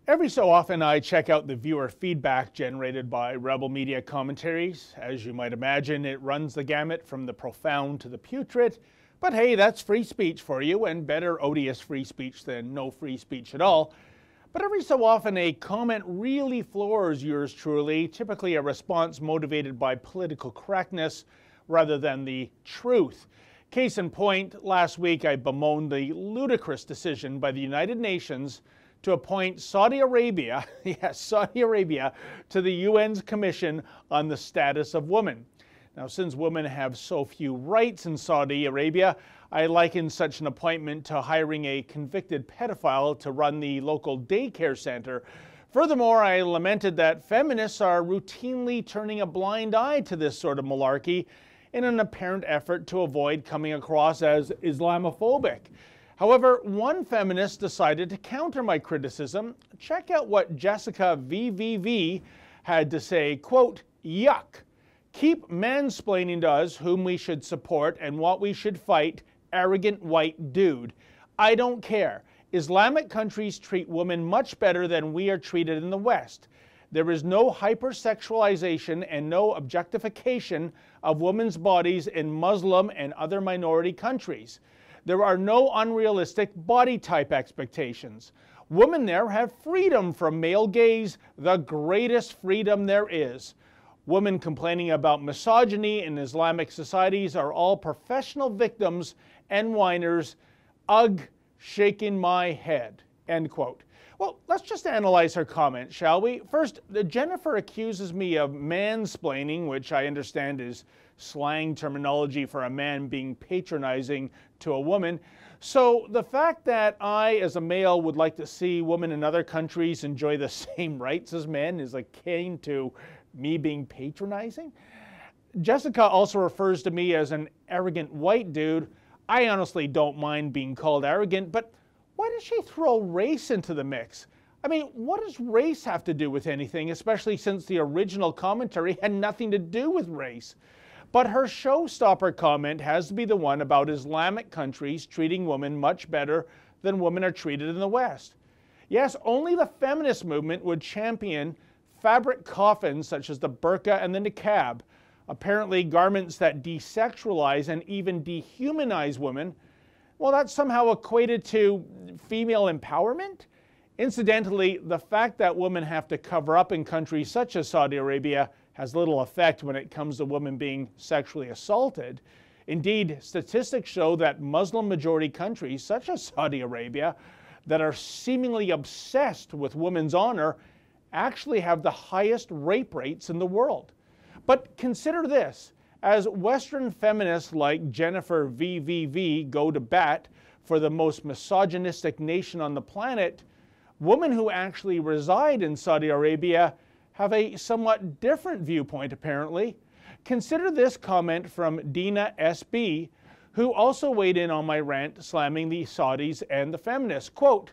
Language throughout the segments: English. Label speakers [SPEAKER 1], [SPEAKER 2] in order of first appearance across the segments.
[SPEAKER 1] Every so often I check out the viewer feedback generated by Rebel Media commentaries. As you might imagine, it runs the gamut from the profound to the putrid. But hey, that's free speech for you, and better odious free speech than no free speech at all. But every so often a comment really floors yours truly, typically a response motivated by political correctness rather than the truth. Case in point, last week I bemoaned the ludicrous decision by the United Nations to appoint Saudi Arabia, yes, Saudi Arabia, to the UN's Commission on the Status of Women. Now, since women have so few rights in Saudi Arabia, I liken such an appointment to hiring a convicted pedophile to run the local daycare center. Furthermore, I lamented that feminists are routinely turning a blind eye to this sort of malarkey in an apparent effort to avoid coming across as Islamophobic. However, one feminist decided to counter my criticism. Check out what Jessica VVV had to say, quote, "Yuck. Keep mansplaining to us whom we should support and what we should fight, arrogant white dude. I don't care. Islamic countries treat women much better than we are treated in the West. There is no hypersexualization and no objectification of women's bodies in Muslim and other minority countries. There are no unrealistic body type expectations. Women there have freedom from male gaze, the greatest freedom there is. Women complaining about misogyny in Islamic societies are all professional victims and whiners. Ugh, shaking my head," end quote. Well, let's just analyze her comment, shall we? First, Jennifer accuses me of mansplaining, which I understand is slang terminology for a man being patronizing to a woman. So the fact that I, as a male, would like to see women in other countries enjoy the same rights as men is akin to me being patronizing? Jessica also refers to me as an arrogant white dude. I honestly don't mind being called arrogant, but why does she throw race into the mix? I mean, what does race have to do with anything, especially since the original commentary had nothing to do with race? But her showstopper comment has to be the one about Islamic countries treating women much better than women are treated in the West. Yes, only the feminist movement would champion fabric coffins such as the burqa and the niqab, apparently garments that desexualize and even dehumanize women. Well, that's somehow equated to female empowerment? Incidentally, the fact that women have to cover up in countries such as Saudi Arabia has little effect when it comes to women being sexually assaulted. Indeed, statistics show that Muslim-majority countries such as Saudi Arabia that are seemingly obsessed with women's honor actually have the highest rape rates in the world. But consider this. As Western feminists like Jennifer VVV go to bat for the most misogynistic nation on the planet, women who actually reside in Saudi Arabia have a somewhat different viewpoint, apparently. Consider this comment from Dina SB, who also weighed in on my rant slamming the Saudis and the feminists. Quote,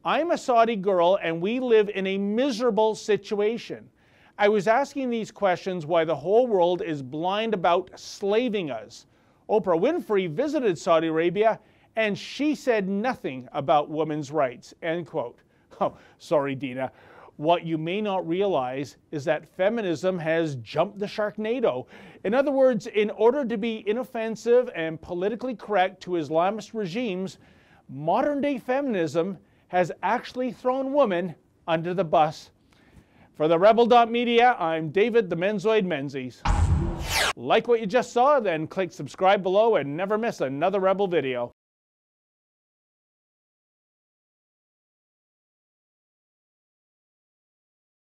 [SPEAKER 1] "I'm a Saudi girl and we live in a miserable situation. I was asking these questions why the whole world is blind about slaving us. Oprah Winfrey visited Saudi Arabia and she said nothing about women's rights," end quote. Oh, sorry, Dina. What you may not realize is that feminism has jumped the Sharknado. In other words, in order to be inoffensive and politically correct to Islamist regimes, modern-day feminism has actually thrown women under the bus. For the Rebel.media, I'm David the Menzoid Menzies. Like what you just saw? Then click subscribe below and never miss another Rebel video.